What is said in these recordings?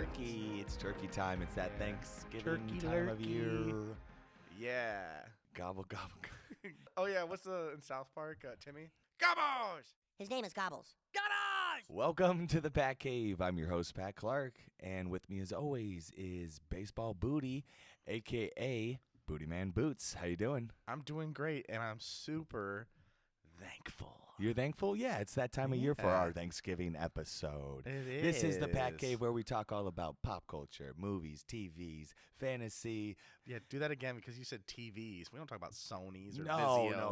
turkey. It's turkey time. It's that Thanksgiving Turkey time of lurk-y. year. Yeah. Gobble, gobble. Oh, yeah. What's the in South Park, Timmy? Gobbles! His name is Gobbles. Gobbles! Welcome to the PatCave. I'm your host, Pat Clark. And with me, as always, is Baseball Booty, a.k.a. Booty Man Boots. How you doing? I'm doing great, and I'm super thankful. You're thankful? Yeah, it's that time of year for Yeah. our Thanksgiving episode. It This is the is. PatCave where we talk all about pop culture, movies, TVs, fantasy. Yeah, do that again because you said TVs. We don't talk about Sonys or No,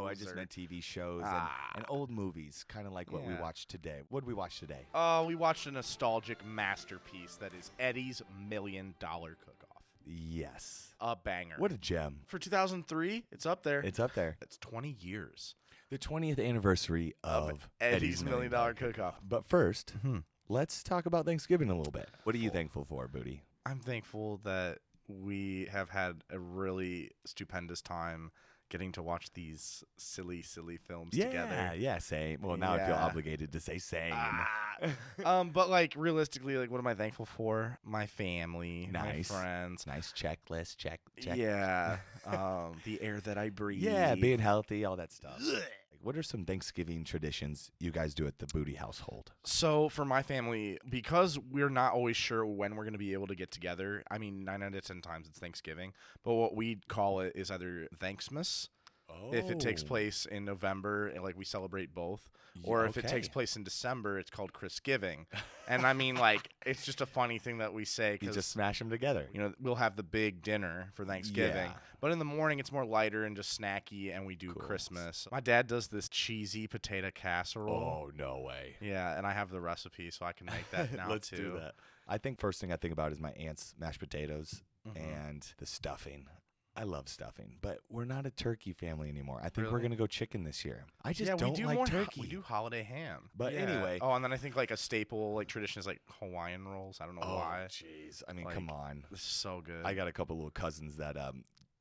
I Vizios just or... meant TV shows Ah. and old movies, kind of like what we Yeah. watched today. What did we watch today? Oh, we watched a nostalgic masterpiece that is Eddie's $1 Million Cook-Off. Yes. A banger. What a gem. For 2003, it's up there. It's up there. It's 20 years The 20th anniversary of Eddie's $1 Million Cook-Off. But first, Hmm. let's talk about Thanksgiving a little bit. What are you thankful for, Booty? I'm thankful that we have had a really stupendous time getting to watch these silly films together. Yeah, same. Well, now I feel Yeah. obligated to say same. But like realistically, like what am I thankful for? My family, Nice. my friends. Nice checklist. Check. Yeah. The air that I breathe. Yeah, being healthy, all that stuff. Like, what are some Thanksgiving traditions you guys do at the Booty household? So for my family, because we're not always sure when we're going to be able to get together, I mean, 9 out of 10 times it's Thanksgiving, but what we call it is either Thanksmas, if it takes place in November, and like we celebrate both, or if it takes place in December, it's called Christgiving. And I mean, like, it's just a funny thing that we say You because, just smash them together. you know, we'll have the big dinner for Thanksgiving, Yeah. but in the morning it's more lighter and just snacky, and we do Cool. Christmas. My dad does this cheesy potato casserole. Oh, no way. Yeah, and I have the recipe, so I can make that now Let's too. do that. I think first thing I think about is my aunt's mashed potatoes Mhm. and the stuffing. I love stuffing, but we're not a turkey family anymore. I think we're Really? going to go chicken this year. I just Yeah, don't we do like more turkey. we do holiday ham. But Yeah. anyway. Oh, and then I think like a staple like tradition is like Hawaiian rolls. I don't know Oh, why. jeez. I mean, Like, come on. This is so good. I got a couple little cousins that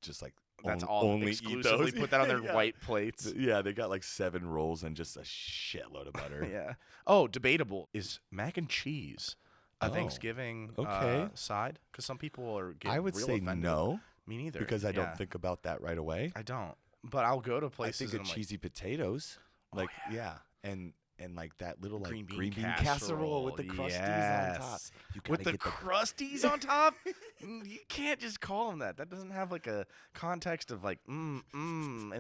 just like That's on- all only exclusively eat those. put that on their Yeah. white plates. Yeah, they got like 7 rolls and just a shitload of butter. Yeah. Oh, debatable. Is mac and cheese a Oh, Thanksgiving okay. side? Because some people are getting I would real say offended. no, Me neither. because I Yeah. don't think about that right away. I don't. But I'll go to I places think and of I'm like, cheesy potatoes. Oh, Like, yeah. and like that little like green green bean bean casserole with the casserole, crusties on top. yes. You with gotta the get crusties on top. You can't just call them that. That doesn't have like a context of like in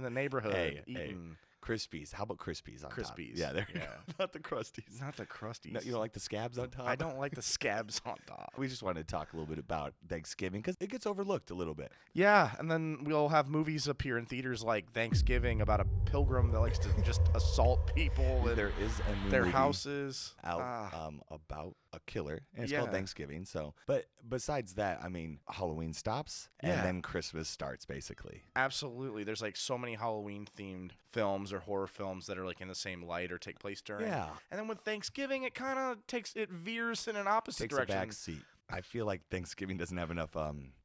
the neighborhood. Hey, eating. Crispies. How about Crispies on top? Crispies. Yeah, there you Yeah. go. Not the crusties. Not the crusties. No, you don't like the scabs on top? I don't like the scabs on top. We just wanted to talk a little bit about Thanksgiving because it gets overlooked a little bit. Yeah, and then we'll have movies appear in theaters like Thanksgiving about a pilgrim that likes to just assault people and There is a new their movie houses. out Ah. about a killer, and it's called Yeah. Thanksgiving. So, but besides that, I mean, Halloween stops, Yeah. and then Christmas starts, basically. Absolutely. There's like so many Halloween themed films or horror films that are like in the same light or take place during. Yeah. And then with Thanksgiving, it kind of veers in an opposite Takes direction. a back seat. I feel like Thanksgiving doesn't have enough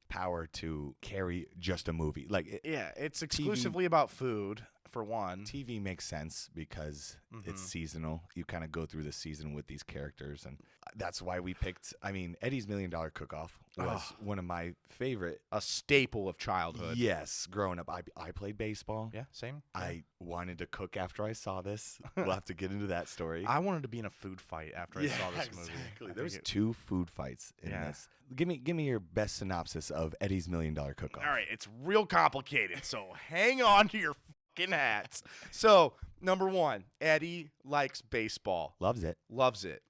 power to carry just a movie. Like Yeah, it's exclusively about food for one. TV makes sense because it's Mhm. seasonal. You kind of go through the season with these characters, and that's why we picked. I mean, Eddie's $1 Million Cook-Off was Oh. one of my favorite. A staple of childhood. Yes, growing up, I played baseball. Yeah, same. I wanted to cook after I saw this. We'll have to get into that story. I wanted to be in a food fight after I saw this movie. Exactly. I There was think 2 food fights in Yeah. this. Give me your best synopsis of Eddie's $1 Million Cook-Off. All right, it's real complicated, so hang on to your fucking hats. So, number 1, Eddie likes baseball. Loves it. Loves it.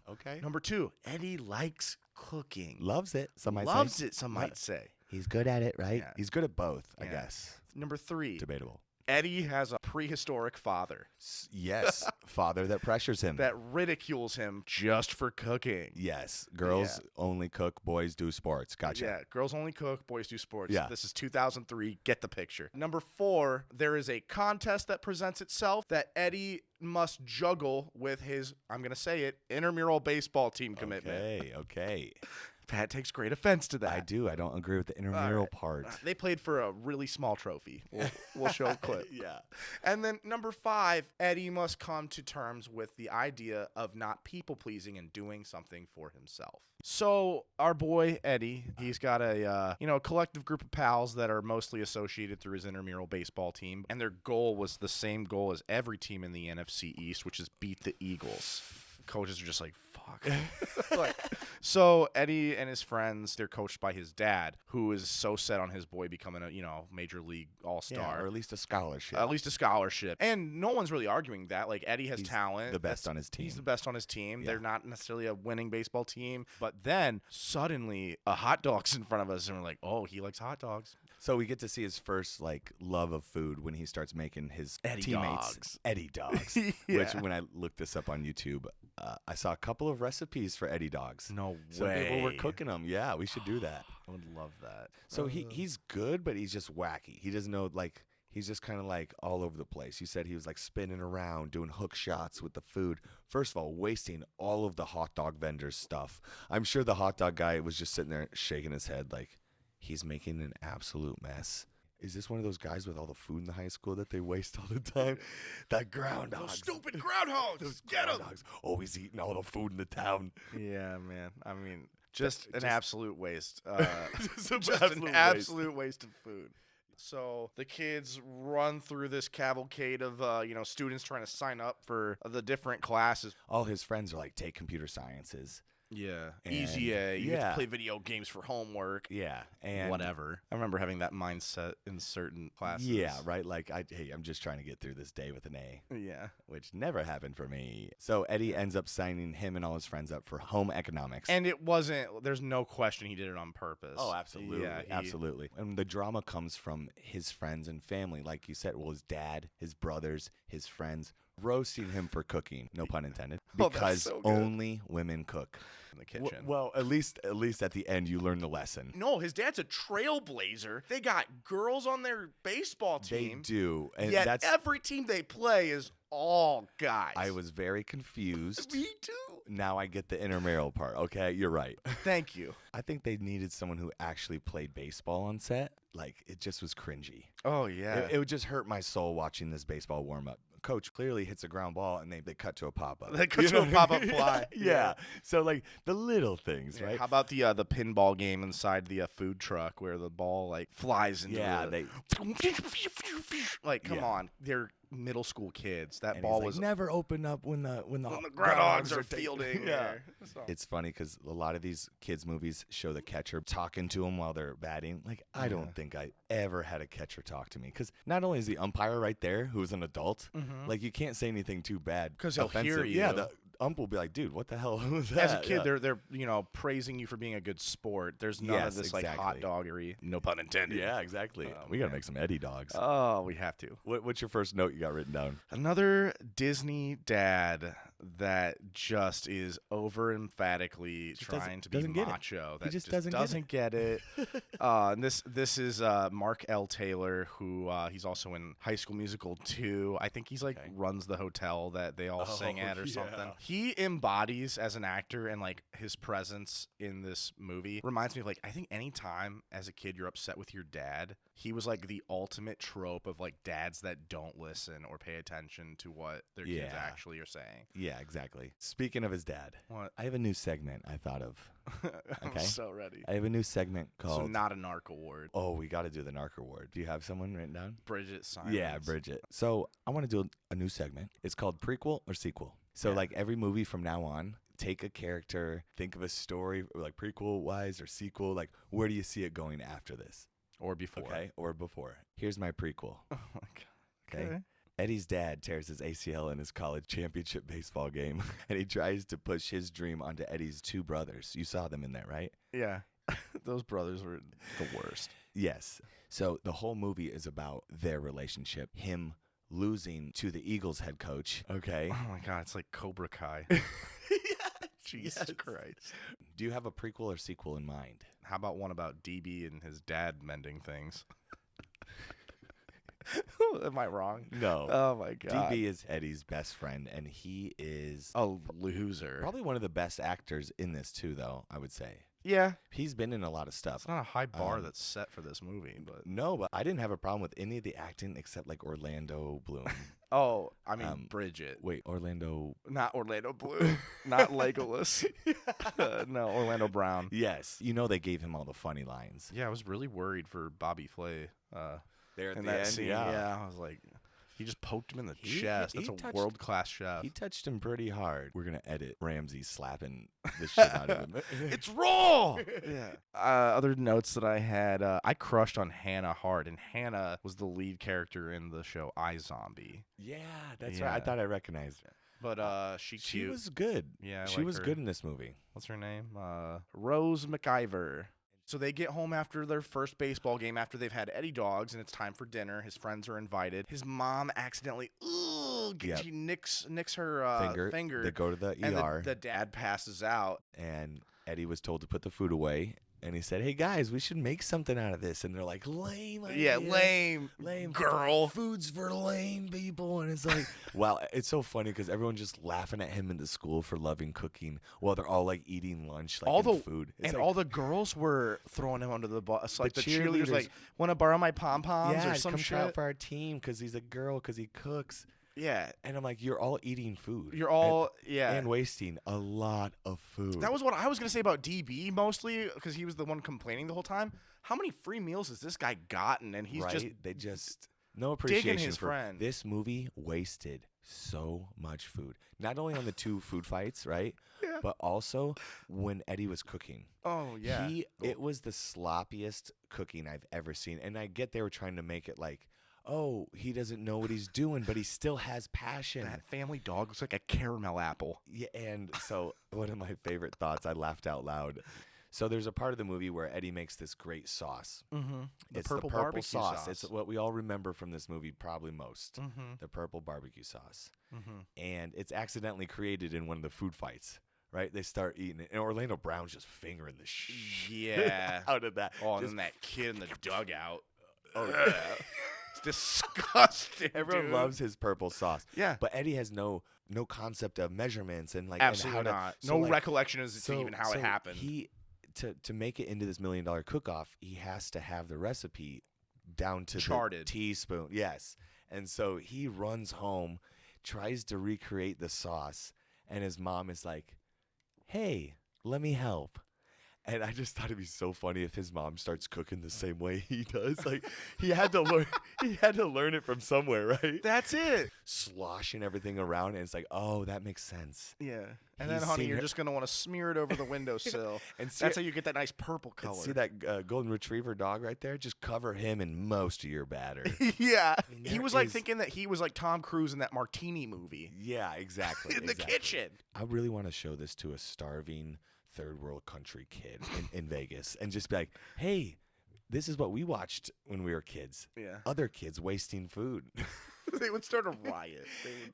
Okay. Number 2, Eddie likes cooking. Loves it. Some might Loves say. it, some might say. He's good at it, right? Yeah. He's good at both, I Yeah. guess. Number 3, Debatable. Eddie has a prehistoric father Yes. Father that pressures him. that ridicules him just for cooking. Yes. Girls only cook, boys do sports. Gotcha. Yeah, girls only cook, boys do sports. Yeah. This is 2003. Get the picture. Number 4, there is a contest that presents itself that Eddie must juggle with his, I'm going to say it, intramural baseball team commitment. Okay. Pat takes great offense to that. I do. I don't agree with the intramural part. They played for a really small trophy. We'll show a clip. Yeah. And then number 5, Eddie must come to terms with the idea of not people-pleasing and doing something for himself. So our boy Eddie, he's got a collective group of pals that are mostly associated through his intramural baseball team, and their goal was the same goal as every team in the NFC East, which is beat the Eagles. Coaches are just like, fuck. So Eddie and his friends, they're coached by his dad, who is so set on his boy becoming a major league all-star, or at least a scholarship. And no one's really arguing that. Like, Eddie has talent. The best on his team. He's the best on his team. Yeah. They're not necessarily a winning baseball team, but then suddenly a hot dog's in front of us, and we're like, oh, he likes hot dogs. So we get to see his first love of food when he starts making his Eddie teammates dogs. Eddie dogs. Yeah. Which, when I looked this up on YouTube, I saw a couple of recipes for Eddie dogs. No So way. people were cooking them. Yeah, we should do that. I would love that. So he's good, but he's just wacky. He doesn't know, he's just kind of all over the place. You said he was spinning around, doing hook shots with the food. First of all, wasting all of the hot dog vendors' stuff. I'm sure the hot dog guy was just sitting there shaking his head he's making an absolute mess. Is this one of those guys with all the food in the high school that they waste all the time? That groundhog. Those stupid groundhogs. Those Get 'em. groundhogs always eating all the food in the town. Yeah, man. I mean, just an absolute waste. Just an absolute waste of food. So the kids run through this cavalcade of students trying to sign up for the different classes. All his friends are take computer sciences. Yeah. And Easy A. You get yeah. to play video games for homework. Yeah. And Whatever. I remember having that mindset in certain classes. yeah, right? Hey, I'm just trying to get through this day with an A. Yeah. Which never happened for me. So Eddie ends up signing him and all his friends up for home economics. And it wasn't, there's no question he did it on purpose. Oh, absolutely. Yeah, absolutely. And the drama comes from his friends and family. Like you said, his dad, his brothers, his friends, roasting him for cooking. No pun intended. Oh, that's Because so good. only women cook. In the kitchen. Well, at least at the end, you learn the lesson. No, his dad's a trailblazer. They got girls on their baseball team. They do. And Yet that's every team they play is all guys. I was very confused. Me too. Now I get the intramural part. Okay, you're right. Thank you. I think they needed someone who actually played baseball on set. It just was cringy. Oh, yeah. It would just hurt my soul watching this baseball warm-up. Coach clearly hits a ground ball, and they cut to a pop-up. They cut to a pop-up fly. Yeah. So, the little things, Yeah, right? how about the pinball game inside the food truck where the ball, flies into the... come Yeah. on. They're middle school kids. That And ball he's was... never open up when the groundhogs are taking- fielding. Yeah. there. So- It's funny because a lot of these kids' movies show the catcher talking to them while they're batting. I don't think I ever had a catcher talk to me because not only is the umpire right there, who's an adult, you can't say anything too bad 'Cause he'll hear offensive. you. Yeah, the ump will be like, "Dude, what the hell was that?" As a kid, Yeah. they're praising you for being a good sport. There's none Yes, of this exactly. hot doggery. No pun intended. Yeah, exactly. Oh, We gotta man. make some Eddie dogs. Oh, we have to. What's your first note you got written down? Another Disney dad that just is over emphatically trying to be doesn't get it. macho. He That just doesn't get it. And this is Mark L. Taylor, who he's also in High School Musical 2. I think he's runs the hotel that they all sing at or something. He embodies as an actor, and his presence in this movie reminds me of I think any time as a kid you're upset with your dad, he was the ultimate trope of dads that don't listen or pay attention to what their kids Yeah. actually are saying. Yeah, exactly. Speaking of his dad, What? I have a new segment I thought of. I'm Okay. so ready. I have a new segment So called. not a narc award. Oh, we got to do the narc award. Do you have someone written down? Bridget Simons. Yeah, Bridget. So I want to do a new segment. It's called prequel or sequel. So Yeah. every movie from now on, take a character, think of a story, prequel wise or sequel. Where do you see it going after this? Or before. Okay, or before. Here's my prequel. Oh my god. Okay. Eddie's dad tears his ACL in his college championship baseball game, and he tries to push his dream onto Eddie's two brothers. You saw them in there, right? Yeah. Those brothers were the worst. Yes. So the whole movie is about their relationship, him losing to the Eagles head coach. Okay. Oh my god, it's like Cobra Kai. Jesus Yes. Christ. Do you have a prequel or sequel in mind? How about one about DB and his dad mending things? Am I wrong? No. Oh my god. DB is Eddie's best friend, and he is A loser. probably one of the best actors in this too, though, I would say. Yeah. He's been in a lot of stuff. It's not a high bar that's set for this movie, but No, but I didn't have a problem with any of the acting except like Orlando Bloom. oh, I mean Bridget. Wait, Orlando. Not Orlando Bloom. Not Legolas. No, Orlando Brown. Yes, you know they gave him all the funny lines. Yeah, I was really worried for Bobby Flay. There at in the that end, scene, yeah. I was like, he just poked him in the chest. That's a world-class chef. He touched him pretty hard. We're gonna edit Ramsey slapping the shit out of him. It's raw. Yeah. Other notes that I had, I crushed on Hannah hard, and Hannah was the lead character in the show iZombie. Yeah, that's right. I thought I recognized her. But she was good. Yeah, she was good in this movie. What's her name? Rose McIver. So they get home after their first baseball game after they've had Eddie dogs, and it's time for dinner. His friends are invited. His mom accidentally, she nicks her finger. They go to the and ER. The dad passes out. And Eddie was told to put the food away. And he said, hey, guys, we should make something out of this. And they're like, lame idea. Yeah, lame. Girl. Food's for lame people. And it's like, wow, it's so funny because everyone's just laughing at him in the school for loving cooking while they're all like eating lunch, like food. It's and like, all the girls were throwing him under the bus. Like the cheerleaders like, want to borrow my pom-poms or some come shit? try out for our team because he's a girl, because he cooks. Yeah. And I'm like, you're all eating food. You're all, and wasting a lot of food. That was what I was going to say about DB mostly, because he was the one complaining the whole time. How many free meals has this guy gotten? And he's just no appreciation digging his for friend. This movie wasted so much food. Not only on the two food fights, right? Yeah. But also when Eddie was cooking. Oh, yeah. It was the sloppiest cooking I've ever seen. And I get they were trying to make it like, oh, he doesn't know what he's doing, but he still has passion. That family dog looks like a caramel apple. Yeah, and so one of my favorite thoughts, I laughed out loud. So there's a part of the movie where Eddie makes this great sauce. Mm-hmm. It's the purple barbecue sauce. It's what we all remember from this movie probably most. Mm-hmm. The purple barbecue sauce. Mm-hmm. And it's accidentally created in one of the food fights. Right, they start eating it, and Orlando Brown's just fingering the shit out of that. Oh, and then that kid in the dugout. Oh yeah. Disgusting. Everyone loves his purple sauce. Yeah, but Eddie has no concept of measurements and like absolutely and how not. To, so no like, recollection as to even how it happened. He to make it into this $1 million cook-off, he has to have the recipe down to charted the teaspoon. Yes, and so he runs home, tries to recreate the sauce, and his mom is like, "Hey, let me help." And I just thought it'd be so funny if his mom starts cooking the same way he does. Like he had to learn. He had to learn it from somewhere, right? That's it. Sloshing everything around, and it's like, oh, that makes sense. Yeah. And then, honey, you're just gonna want to smear it over the windowsill, and that's how you get that nice purple color. See that golden retriever dog right there? Just cover him in most of your batter. Yeah. I mean, he was like thinking that he was like Tom Cruise in that Martini movie. Yeah, exactly. In the kitchen. I really want to show this to a starving third world country kid in Vegas and just be like, hey, this is what we watched when we were kids. Yeah. Other kids wasting food. They would start a riot.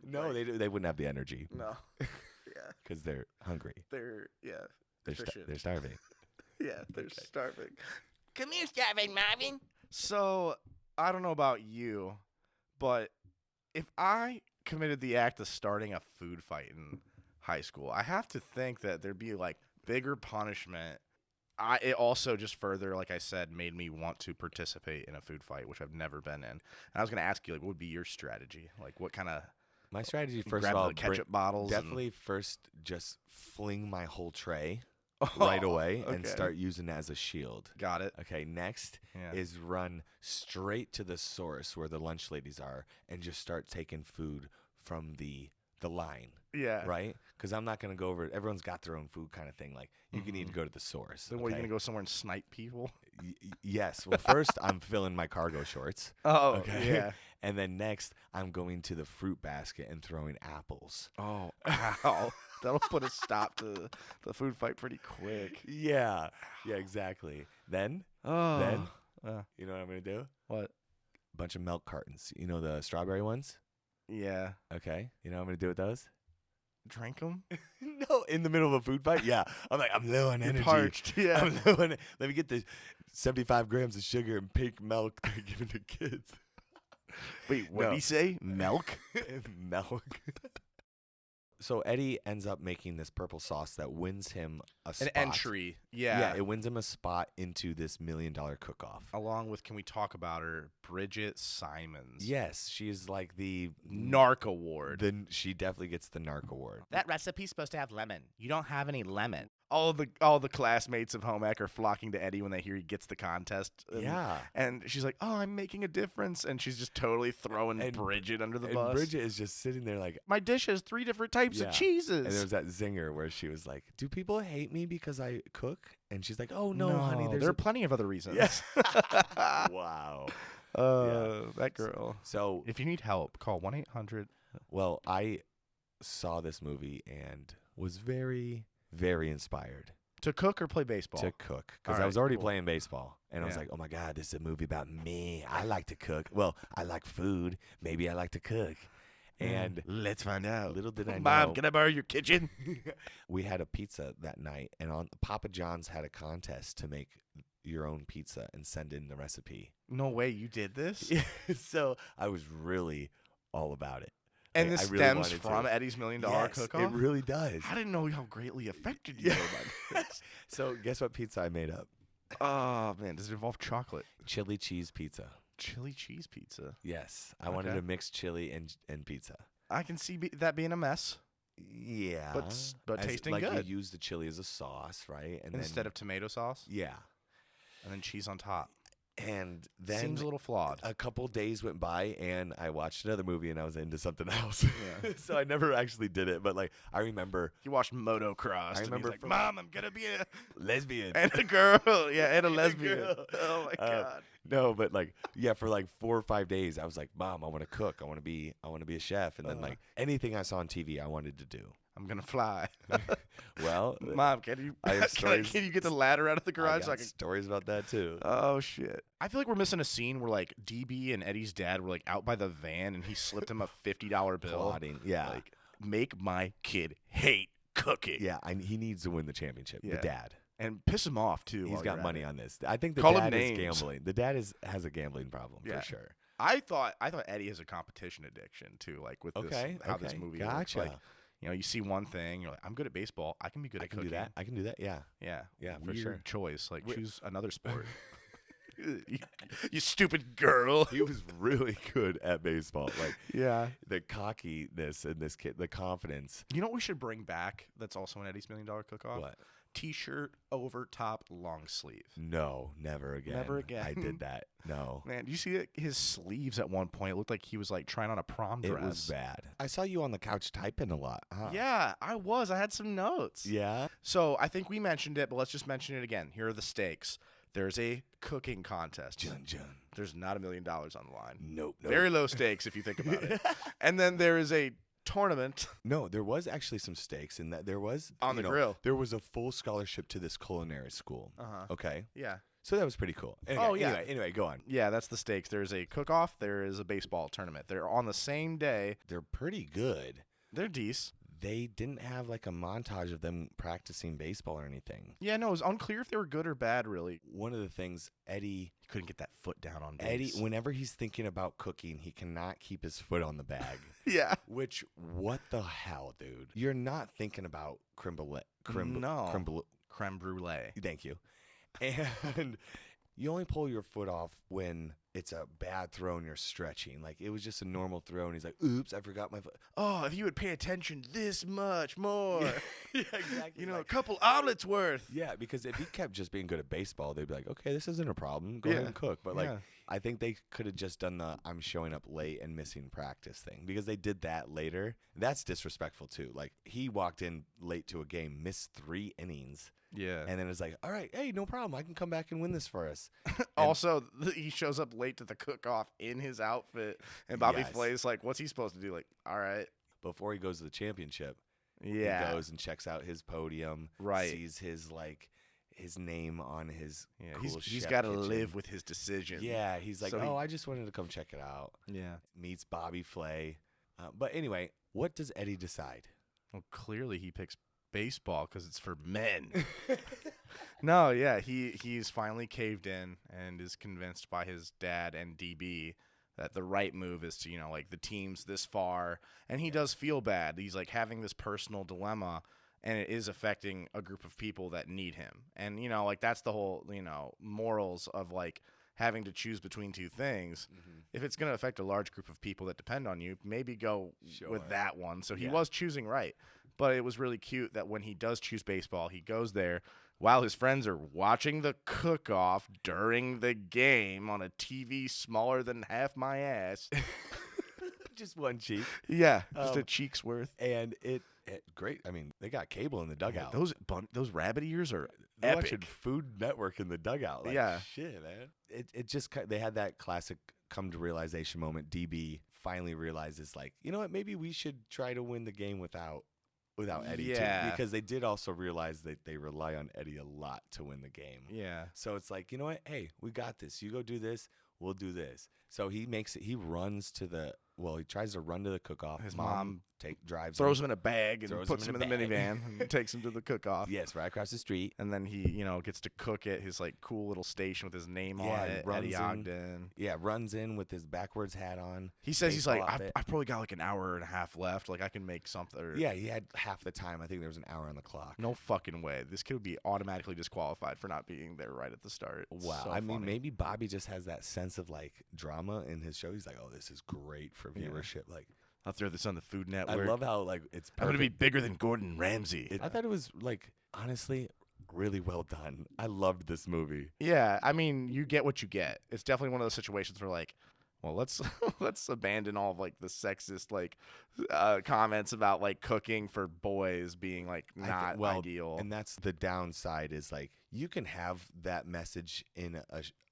They wouldn't have the energy. No. Yeah. Because they're hungry. They're starving. Yeah, they're starving. Come here, starving Marvin. So, I don't know about you, but if I committed the act of starting a food fight in high school, I have to think that there'd be like bigger punishment. It also just further, like I said, made me want to participate in a food fight, which I've never been in. And I was going to ask you, like, what would be your strategy? Like, what kind of... My strategy, first grab of all, the ketchup bottles. Definitely first just fling my whole tray right away and start using it as a shield. Got it. Okay, next is run straight to the source where the lunch ladies are and just start taking food from the line. Yeah. Right? Because I'm not going to go over it. Everyone's got their own food kind of thing. Like, you need to go to the source. Then what, are you going to go somewhere and snipe people? Yes. Well, first, I'm filling my cargo shorts. Oh, okay. Yeah. And then next, I'm going to the fruit basket and throwing apples. Oh, ow. That'll put a stop to the food fight pretty quick. Yeah. Yeah, exactly. Then, you know what I'm going to do? What? A bunch of milk cartons. You know the strawberry ones? Yeah. Okay. You know what I'm going to do with those? Drink them? No, in the middle of a food fight? Yeah. I'm like, I'm low on energy. Parched. Yeah. I'm low on, let me get the 75 grams of sugar and pink milk they're giving to kids. Wait, what did he say? Milk? Milk. So Eddie ends up making this purple sauce that wins him a spot. An entry. Yeah, Yeah. it wins him a spot into this $1 million cook-off. Along with, can we talk about her? Bridget Simons. Yes, she's like the Narc Award. She definitely gets the Narc Award. That recipe's supposed to have lemon. You don't have any lemon. All the classmates of home ec are flocking to Eddie when they hear he gets the contest. Yeah. And she's like, "Oh, I'm making a difference," and she's just totally throwing Bridget under the bus. Bridget is just sitting there like, my dish has 3 different types Yeah. of cheeses. and there was that zinger where she was like, "Do people hate me because I cook?" And she's like, "Oh no, honey, there are plenty of other reasons. Yes. Wow. That girl. So, If you need help, call 1-800. well, I saw this movie and was very, very inspired To cook or play baseball? to cook because All I was right, already cool. playing baseball, and I was Yeah. like, "Oh my god, this is a movie about me. I like to cook. Well, I like food. Maybe I like to cook." And Let's find out. little did I know, Mom, can I borrow your kitchen? we had a pizza that night, and on Papa John's had a contest to make your own pizza and send in the recipe. No way, you did this? So I was really all about it. And I this really stems wanted from to. Eddie's $1 million Yes, cook-off? it really does. I didn't know how greatly affected you Yeah. by this. So guess what pizza I made up? Oh, man. Does it involve chocolate? Chili cheese pizza. Chili cheese pizza. Yes, I wanted Okay. to mix chili and pizza. I can see that being a mess Yeah, but As- tasting like good. you use the chili as a sauce, right? And instead of tomato sauce yeah, and then cheese on top. and then Seems a little flawed. a couple days went by and I watched another movie and I was into something else. Yeah. So I never actually did it, but like I remember He watched Motocross. I and remember he's like, from- Mom, I'm going to be a... lesbian. And a girl. Yeah, and a lesbian. girl. Oh, my God. No, but like yeah, for like 4 or 5 days I was like, "Mom, I want to cook. I want to be a chef." And then like anything I saw on TV I wanted to do. I'm going to fly. Well, Mom, can you I have can stories- you get the ladder out of the I garage so I got can... stories about that too. Oh, shit. I feel like we're missing a scene where, like, DB and Eddie's dad were, like, out by the van, and he slipped him a $50 bill. Plotting. Yeah. Like, make my kid hate cooking. Yeah, he needs to win the championship. Yeah. The dad. And piss him off, too. He's while got you're at money it. on this. I think the Call him dad is names. gambling. The dad has a gambling problem Yeah. for sure. I thought Eddie has a competition addiction, too, like, with Okay. this, how this movie Gotcha. works. Like, you know, you see one thing, you're like, I'm good at baseball. I can be good I at can cooking. do that. I can do that. Yeah. Yeah. Yeah, for Weird sure. choice. Like, We're- choose another sport. you stupid girl. He was really good at baseball. Like Yeah. the cockiness in this kid, the confidence. You know what we should bring back that's also an Eddie's $1 million cook-off? What? T-shirt over top long sleeve. No, never again. Never I again. did that. No. Man, do you see his sleeves at one point? It looked like he was like trying on a prom dress. It was bad. I saw you on the couch typing a lot. Huh? Yeah, I was. I had some notes. Yeah. So I think we mentioned it, but let's just mention it again. Here are the stakes. There's a cooking contest. Jun. There's not $1 million on the line. Nope. Very low stakes if you think about it. And then there is a tournament. No, there was actually some stakes in that. There was On you the know, grill. There was a full scholarship to this culinary school. Uh-huh. Okay, Yeah. so that was pretty cool. Anyway, Oh, yeah. Anyway, go on. Yeah, that's the stakes. There's a cook-off. There is a baseball tournament. They're on the same day. They're pretty good. They're decent. They didn't have like a montage of them practicing baseball or anything. Yeah, no, it was unclear if they were good or bad, really. One of the things He couldn't get that foot down on base. Eddie, whenever he's thinking about cooking, he cannot keep his foot on the bag. Yeah. Which, what the hell, dude? You're not thinking about creme brulee. No. Creme brulee. Creme brulee. Thank you. And you only pull your foot off when it's a bad throw and you're stretching. Like, it was just a normal throw, and he's like, oops, I forgot my foot. Oh, if you would pay attention this much more. Yeah, exactly. You know, a Like, couple omelets worth. yeah, because if he kept just being good at baseball, they'd be like, okay, this isn't a problem. Go Yeah. ahead and cook. But, like, Yeah. I think they could have just done the I'm showing up late and missing practice thing, because they did that later. That's disrespectful, too. Like, he walked in late to a game, missed 3 innings, Yeah. and then it's like, all right, hey, no problem. I can come back and win this for us. Also, he shows up late to the cook-off in his outfit, and Bobby Yes. Flay's like, what's he supposed to do? Like, all right. Before he goes to the championship, Yeah. he goes and checks out his podium, Right. sees his name on his Yeah, cool he's chef got to kitchen. live with his decision. Yeah, he's like, So he- oh, I just wanted to come check it out. Yeah. Meets Bobby Flay. But anyway, what does Eddie decide? Well, clearly he picks baseball because it's for men. No, yeah, he's finally caved in and is convinced by his dad and DB that the right move is to, like the team's this far, and he does feel bad. He's like having this personal dilemma, and it is affecting a group of people that need him. And, like that's the whole, morals of like having to choose between two things. Mm-hmm. If it's going to affect a large group of people that depend on you, maybe go with that one. So he was choosing right. But it was really cute that when he does choose baseball, he goes there while his friends are watching the cook-off during the game on a TV smaller than half my ass. Just one cheek. Yeah, just a cheek's worth. And it great. I mean, they got cable in the dugout. Those rabbit ears are They're epic. watching Food Network in the dugout. Like, Yeah. shit, man. It just they had that classic come to realization moment. DB finally realizes, like, you know what? Maybe we should try to win the game without Eddie, too. Because they did also realize that they rely on Eddie a lot to win the game. Yeah. So it's like, you know what? Hey, we got this. You go do this. We'll do this. So he makes it. He runs to the. Well, he tries to run to the cook-off. His mom drives throws him. him in a bag and puts him in the minivan and takes him to the cook-off. Yes, right across the street. And then he, gets to cook at his like cool little station with his name on it, Eddie Ogden. Yeah, runs in with his backwards hat on. He says he's like, baseball outfit. I've probably got like an hour and a half left. Like I can make something. Yeah, he had half the time. I think there was an hour on the clock. No fucking way. This kid would be automatically disqualified for not being there right at the start. Wow. So I mean, funny. maybe Bobby just has that sense of like drama in his show. He's like, oh, this is great for viewership. Like, I'll throw this on the Food Network. I love how like it's perfect. I'm gonna be bigger than Gordon Ramsay. I thought it was like honestly really well done. I loved this movie. Yeah, I mean, you get what you get. It's definitely one of those situations where like, well, let's abandon all of like the sexist like comments about like cooking for boys being like not ideal. And that's the downside is like you can have that message in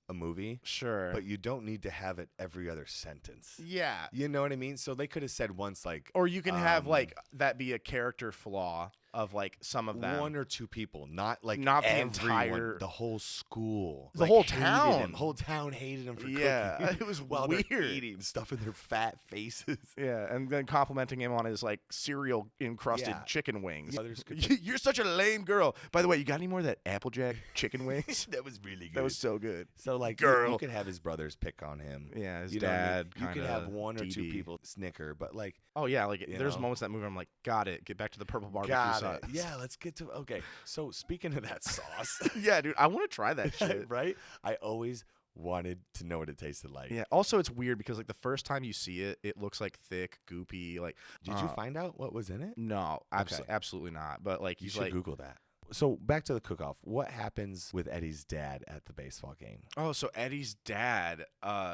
a movie, sure, but you don't need to have it every other sentence. Yeah, you know what I mean? So they could have said once like, or you can have like that be a character flaw of like some of them, one or two people, not the entire, the whole school, the whole town, whole town hated him for cooking. It was while weird. They're eating stuff in their fat faces. Yeah, and then complimenting him on his like cereal encrusted chicken wings. You're such a lame girl. By the way, you got any more of that Applejack chicken wings? That was really good. That was so good. So like, girl, you could have his brothers pick on him. Yeah, his dad. You could have one or two people snicker, but like, oh yeah, like there's moments in that movie I'm like, got it. Get back to the purple barbecue sauce. Yeah, let's get to So speaking of that sauce, yeah, dude, I want to try that shit. Right? I always wanted to know what it tasted like. Yeah. Also, it's weird because like the first time you see it, it looks like thick, goopy. Like, did you find out what was in it? No, absolutely not. But like, you should Google that. So back to the cook-off. What happens with Eddie's dad at the baseball game? Oh, so Eddie's dad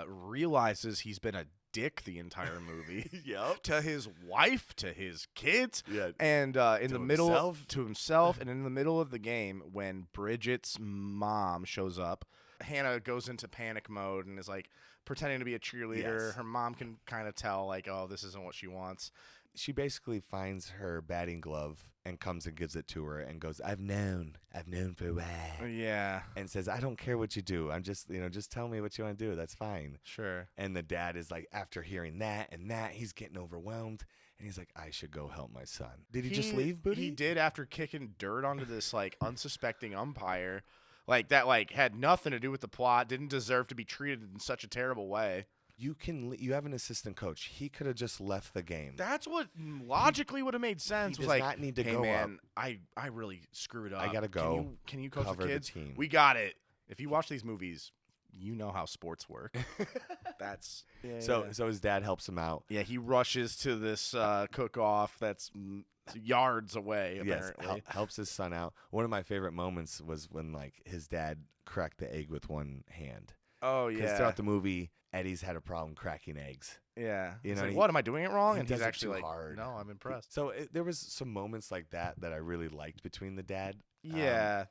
realizes he's been a dick the entire movie. Yep. To his wife, to his kids, yeah, and in the middle to himself, and in the middle of the game when Bridget's mom shows up, Hannah goes into panic mode and is like pretending to be a cheerleader. Yes. Her mom can kind of tell like, oh, this isn't what she wants. She basically finds her batting glove and comes and gives it to her and goes, I've known for a while. Yeah. And says, I don't care what you do. I'm just, just tell me what you want to do. That's fine. Sure. And the dad is like, after hearing that and that, he's getting overwhelmed. And he's like, I should go help my son. Did he just leave, Booty? He did after kicking dirt onto this like unsuspecting umpire. Like that like had nothing to do with the plot, didn't deserve to be treated in such a terrible way. You have an assistant coach. He could have just left the game. That's what logically would have made sense. He was does like, not need to hey go man, up. I really screwed up. I gotta go. Can you coach cover the kids? The team. We got it. If you watch these movies, you know how sports work. That's so his dad helps him out. Yeah, he rushes to this cook-off that's yards away. Apparently, yes, helps his son out. One of my favorite moments was when like his dad cracked the egg with one hand. Oh yeah. Because throughout the movie, Eddie's had a problem cracking eggs. Yeah. You know, like, what am I doing it wrong? He And does he's it actually too like, hard. no, I'm impressed. So there was some moments like that I really liked between the dad. Yeah.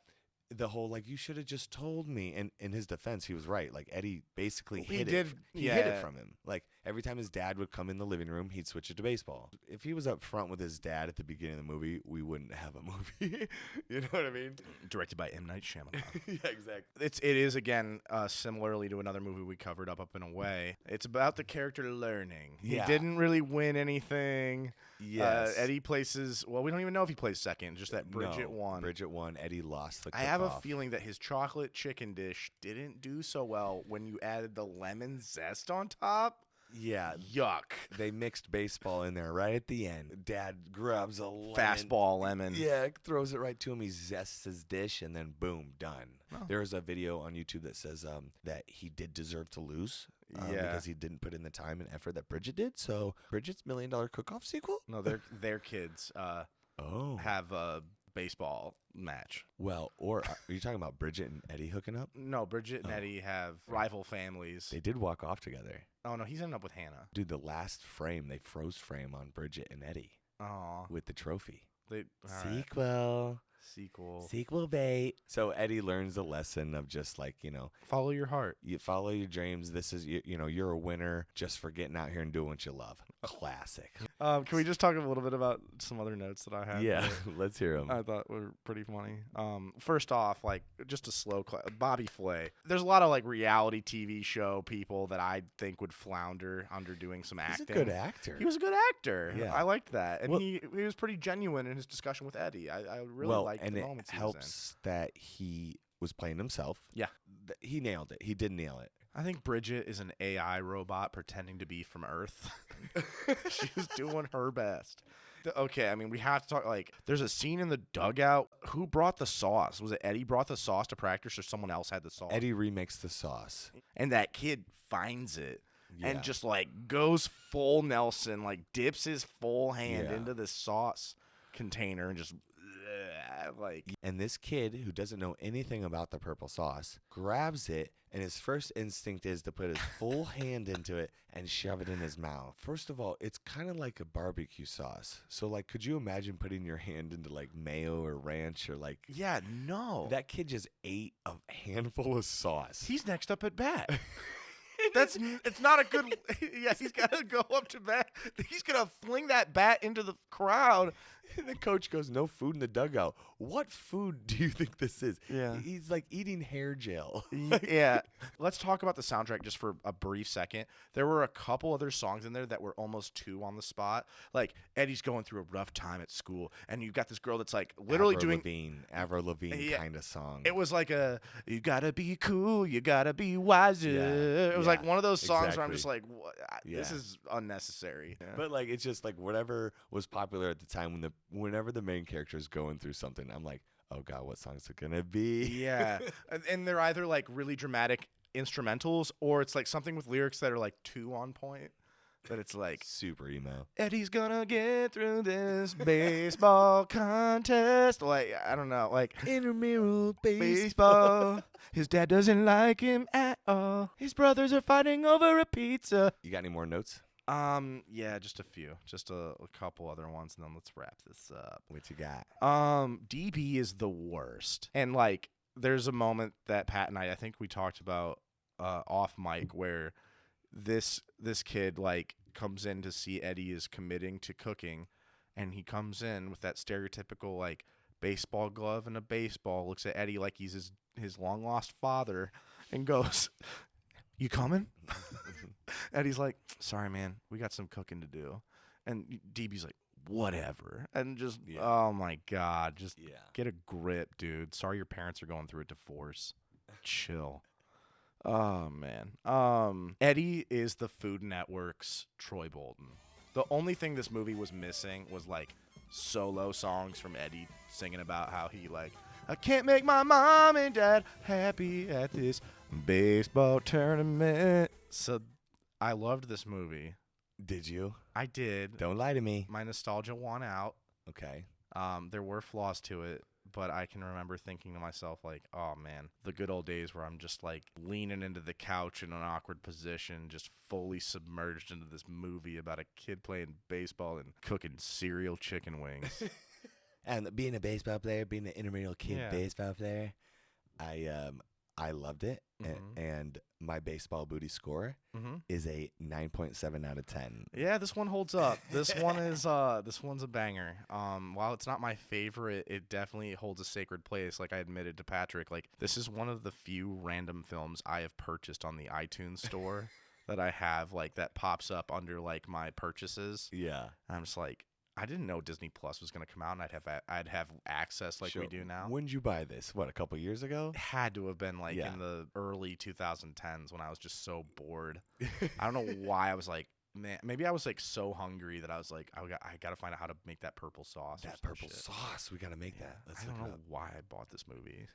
The whole like, you should have just told me. And in his defense, he was right. Like Eddie basically He hid did- it. He hid it from him. Like every time his dad would come in the living room, he'd switch it to baseball. If he was up front with his dad at the beginning of the movie, we wouldn't have a movie. You know what I mean? Directed by M. Night Shyamalan. Yeah, exactly. It is again similarly to another movie we covered up and away. It's about the character learning. Yeah. He didn't really win anything. Yes. Eddie places. Well, we don't even know if he plays second. Just that Bridget won. Bridget won. Eddie lost the I have a cook-off. feeling that his chocolate chicken dish didn't do so well when you added the lemon zest on top. Yeah, Yuck. they mixed baseball in there right at the end. Dad grabs a lemon. Fastball lemon. Yeah, throws it right to him. He zests his dish, and then boom, done. Oh. There's a video on YouTube that says that he did deserve to lose. Because he didn't put in the time and effort that Bridget did. So Bridget's $1 Million Cook-Off sequel? No, their kids have a baseball match. Well, or are you talking about Bridget and Eddie hooking up? No, Bridget and Eddie have rival families. They did walk off together. Oh, no, he's ended up with Hannah. Dude, the last frame, they froze frame on Bridget and Eddie Oh, with the trophy. Sequel. Sequel bait. So Eddie learns the lesson of just like, Follow your heart. you follow your dreams. This is, you're a winner just for getting out here and doing what you love. Classic. Can we just talk a little bit about some other notes that I have? Yeah, that let's hear them. I thought were pretty funny. First off, like just a slow Bobby Flay. There's a lot of like reality TV show people that I think would flounder under doing some He's acting. a good actor. He was a good actor. Yeah. I liked that, and Well- he was pretty genuine in his discussion with Eddie. I really liked and the it moments he was in. helps that he was playing himself. Yeah. He nailed it. He did nail it. I think Bridget is an AI robot pretending to be from Earth. She was doing her best. Okay, I mean, we have to talk, like, there's a scene in the dugout. Who brought the sauce? Was it Eddie brought the sauce to practice or someone else had the sauce? Eddie remixed the sauce. And that kid finds it Yeah. and just, like, goes full Nelson, like, dips his full hand Yeah. into this sauce container and just, like... And this kid who doesn't know anything about the purple sauce grabs it, and his first instinct is to put his full hand into it and shove it in his mouth. First of all, it's kind of like a barbecue sauce. So, like, could you imagine putting your hand into, like, mayo or ranch or, like... Yeah, no. That kid just ate a handful of sauce. He's next up at bat. It's not a good. Yeah, he's got to go up to bat. He's gonna fling that bat into the crowd. And the coach goes, "No food in the dugout." What food do you think this is? Yeah. He's like eating hair gel. Yeah. Let's talk about the soundtrack just for a brief second. There were a couple other songs in there that were almost too on the spot. Like Eddie's going through a rough time at school, and you've got this girl that's like literally Avril Lavigne Yeah. kind of song. It was like you gotta be cool, you gotta be wiser. Yeah, It was yeah, like one of those songs where I'm exactly. just like, what? This Yeah. is unnecessary. Yeah. But like it's just like whatever was popular at the time whenever the main character is going through something, I'm like, oh god, what song is it gonna be? Yeah. And they're either like really dramatic instrumentals or it's like something with lyrics that are like too on point. That it's like Super emo. Eddie's gonna get through this baseball contest. Like I don't know, like Intramural baseball. His dad doesn't like him at all. His brothers are fighting over a pizza. You got any more notes? Yeah, just a few, just a couple other ones, and then let's wrap this up. What you got? DB is the worst, and like, there's a moment that Pat and I think we talked about off mic where this kid like comes in to see Eddie is committing to cooking, and he comes in with that stereotypical like baseball glove and a baseball, looks at Eddie like he's his long lost father, and goes, "You coming?" And he's like, "Sorry, man, we got some cooking to do." And DB's like, "Whatever." And just, oh my God, just get a grip, dude. Sorry your parents are going through a divorce. Chill. Oh, man. Eddie is the Food Network's Troy Bolton. The only thing this movie was missing was, like, solo songs from Eddie singing about how he, like, I can't make my mom and dad happy at this baseball tournament. So I loved this movie. Did you? I did. Don't lie to me. My nostalgia won out. Okay. There were flaws to it, but I can remember thinking to myself, like, oh, man, the good old days where I'm just, like, leaning into the couch in an awkward position, just fully submerged into this movie about a kid playing baseball and cooking cereal chicken wings. And being a baseball player, being an intramural kid baseball player, I loved it. And my baseball booty score is a 9.7 out of 10. Yeah, this one holds up. This one's a banger. While it's not my favorite, it definitely holds a sacred place. Like I admitted to Patrick, like this is one of the few random films I have purchased on the iTunes store that I have like that pops up under like my purchases. Yeah. I'm just like, I didn't know Disney Plus was going to come out, and I'd have access like we do now. When did you buy this? What, a couple years ago? It had to have been like Yeah. in the early 2010s when I was just so bored. I don't know why I was like, man, maybe I was like so hungry that I was like, I got to find out how to make that purple sauce. or That some purple shit. sauce. We got to make Yeah. that. Let's I look don't it know up. why I bought this movie.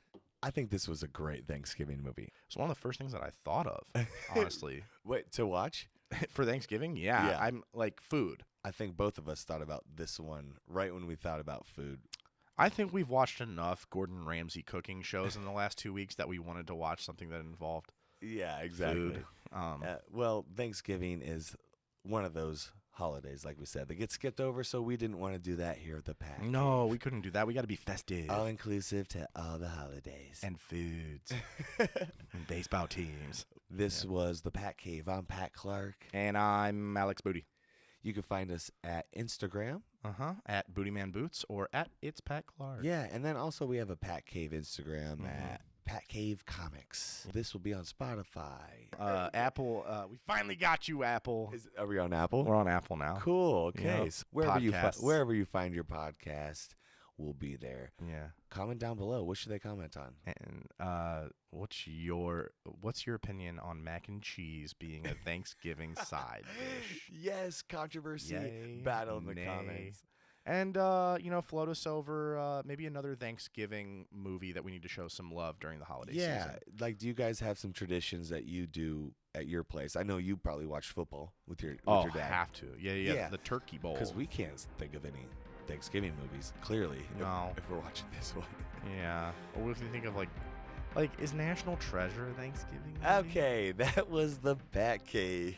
I think this was a great Thanksgiving movie. It's one of the first things that I thought of, honestly. Wait, to watch? For Thanksgiving? Yeah. Yeah. I'm like food. I think both of us thought about this one right when we thought about food. I think we've watched enough Gordon Ramsay cooking shows in the last 2 weeks that we wanted to watch something that involved Yeah, exactly. food. Well, Thanksgiving is one of those holidays, like we said, that gets skipped over, so we didn't want to do that here at the Pack. No, we couldn't do that. We got to be festive. All inclusive to all the holidays. And foods. And baseball teams. This was the Pat Cave. I'm Pat Clark. And I'm Alex Booty. You can find us at Instagram. At Bootyman Boots or at It's Pat Clark. Yeah, and then also we have a Pat Cave Instagram at Pat Cave Comics. This will be on Spotify. Apple. We finally got you, Apple. Are we on Apple? We're on Apple now. Cool. Okay. Yep. So Podcasts. wherever you find your podcast, we'll be there. Yeah. Comment down below. What should they comment on? And what's your opinion on mac and cheese being a Thanksgiving side dish? Yes, controversy. Yay, Battle in the nay. comments. And float us over maybe another Thanksgiving movie that we need to show some love during the holiday Yeah. season. Like, do you guys have some traditions that you do at your place? I know you probably watch football with your Oh, dad. have to. Yeah. Yeah. The Turkey Bowl. Because we can't think of any Thanksgiving movies, clearly, No. if we're watching this one. Yeah. Or if you think of like is National Treasure a Thanksgiving movie? Okay, that was the Bat Cave.